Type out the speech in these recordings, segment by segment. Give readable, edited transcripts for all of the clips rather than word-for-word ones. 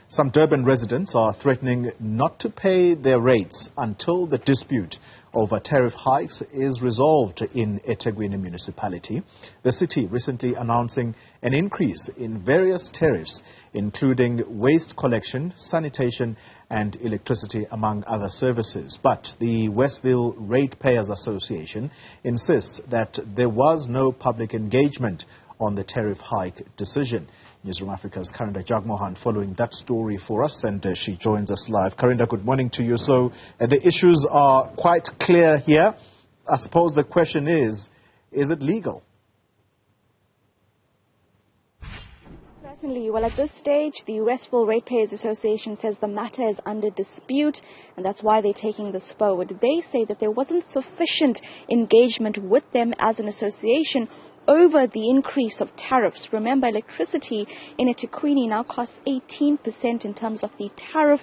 Some Durban residents are threatening not to pay their rates until the dispute over tariff hikes is resolved in eThekwini Municipality. The city recently announcing an increase in various tariffs, including waste collection, sanitation and electricity, among other services. But the Westville Ratepayers Association insists that there was no public engagement on the tariff hike decision. Newzroom Afrika's Karinda Jagmohan following that story for us, and she joins us live. Karinda, good morning to you. So the issues are quite clear here. I suppose the question is it legal? Certainly. Well, at this stage, the Westville Ratepayers Association says the matter is under dispute, and that's why they're taking this forward. They say that there wasn't sufficient engagement with them as an association over the increase of tariffs. Remember, electricity in eThekwini now costs 18% in terms of the tariff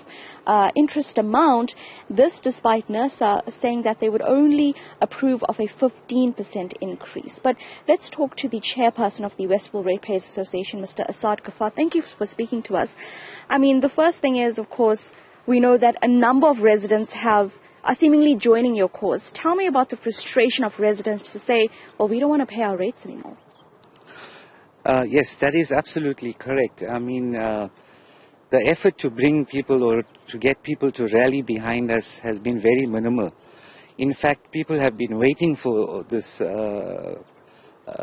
interest amount. This despite NERSA saying that they would only approve of a 15% increase. But let's talk to the chairperson of the Westville Ratepayers Association, Mr. Asad Ghaffar. Thank you for speaking to us. I mean, the first thing is, of course, we know that a number of residents are seemingly joining your cause. Tell me about the frustration of residents to say, well, we don't want to pay our rates anymore. Yes, that is absolutely correct. I mean, the effort to bring people or to get people to rally behind us has been very minimal. In fact, people have been waiting for this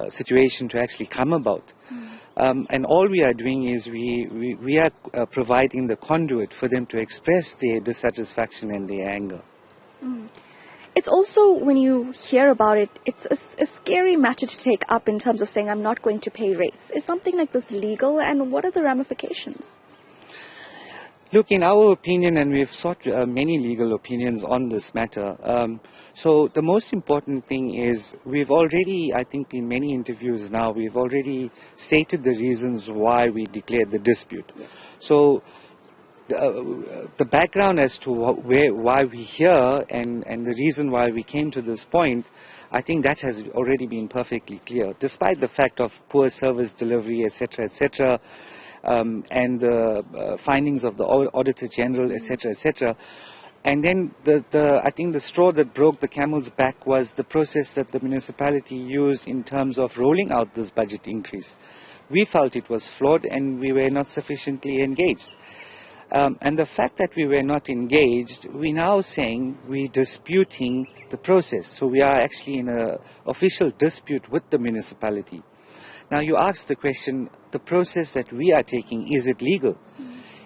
situation to actually come about. And all we are doing is we are providing the conduit for them to express their dissatisfaction and their anger. It's also, when you hear about it, it's a scary matter to take up in terms of saying, I'm not going to pay rates. Is something like this legal, and what are the ramifications? Look, in our opinion, and we've sought many legal opinions on this matter, so the most important thing is we've already, I think in many interviews now, we've already stated the reasons why we declared the dispute. Yeah. So the background as to why we're here and the reason why we came to this point, I think that has already been perfectly clear. Despite the fact of poor service delivery, etc., and the findings of the Auditor General, etc., and then I think the straw that broke the camel's back was the process that the municipality used in terms of rolling out this budget increase. We felt it was flawed and we were not sufficiently engaged. And the fact that we were not engaged, we're now saying we're disputing the process. So we are actually in an official dispute with the municipality. Now you asked the question, the process that we are taking, is it legal?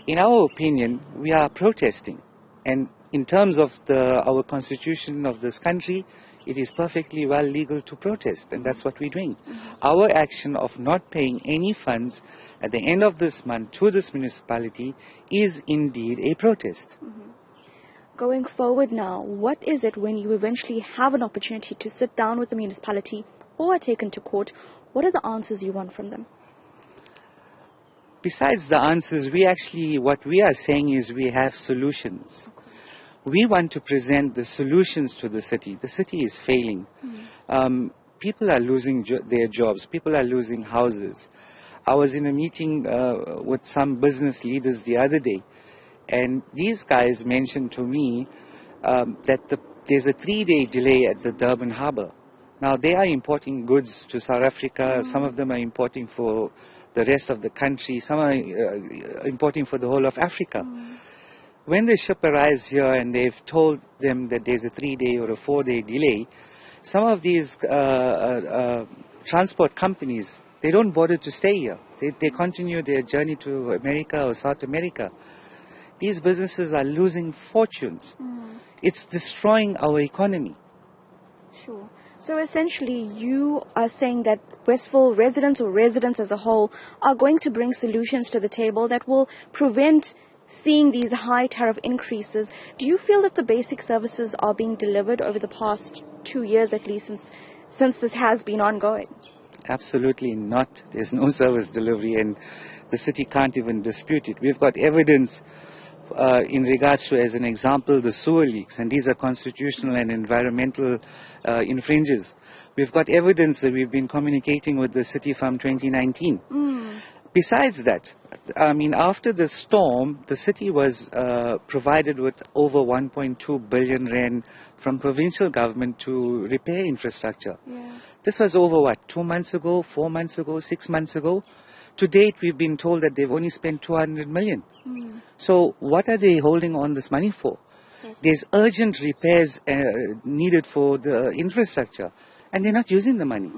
In our opinion, we are protesting. And in terms of our constitution of this country, it is perfectly well legal to protest, and that's what we're doing. Our action of not paying any funds at the end of this month to this municipality is indeed a protest. Going forward now, what is it when you eventually have an opportunity to sit down with the municipality or are taken to court? What are the answers you want from them? Besides the answers, what we are saying is we have solutions. We want to present the solutions to the city. The city is failing. People are losing their jobs. People are losing houses. I was in a meeting with some business leaders the other day, and these guys mentioned to me that there's a 3-day delay at the Durban harbour. Now, they are importing goods to South Africa. Some of them are importing for the rest of the country. Some are importing for the whole of Africa. When the ship arrives here and they've told them that there's a 3-day or a 4-day delay, some of these transport companies, they don't bother to stay here. They continue their journey to America or South America. These businesses are losing fortunes. It's destroying our economy. Sure. So essentially, you are saying that Westville residents or residents as a whole are going to bring solutions to the table that will prevent seeing these high tariff increases. Do you feel that the basic services are being delivered over the past 2 years at least since this has been ongoing? Absolutely not. There's no service delivery and the city can't even dispute it. We've got evidence in regards to, as an example, the sewer leaks, and these are constitutional and environmental infringes. We've got evidence that we've been communicating with the city from 2019. Besides that, I mean, after the storm, the city was provided with over 1.2 billion rand from provincial government to repair infrastructure. Yeah. This was over what, 2 months ago, 4 months ago, 6 months ago? To date, we've been told that they've only spent 200 million. So what are they holding on this money for? Yes. There's urgent repairs needed for the infrastructure, and they're not using the money.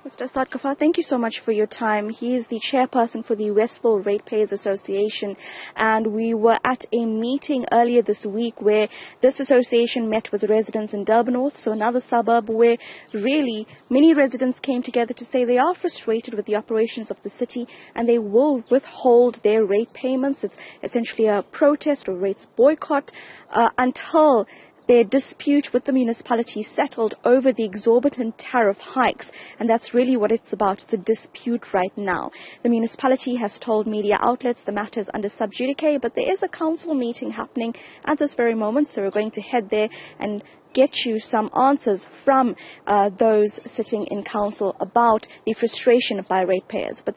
Mr. Sadkafar, thank you so much for your time. He is the chairperson for the Westville Ratepayers Association, and we were at a meeting earlier this week where this association met with residents in Durban North, so another suburb where really many residents came together to say they are frustrated with the operations of the city and they will withhold their rate payments. It's essentially a protest or rates boycott until their dispute with the municipality settled over the exorbitant tariff hikes, and that's really what it's about. It's a dispute right now. The municipality has told media outlets the matter is under sub judice, but there is a council meeting happening at this very moment, so we're going to head there and get you some answers from those sitting in council about the frustration by ratepayers. But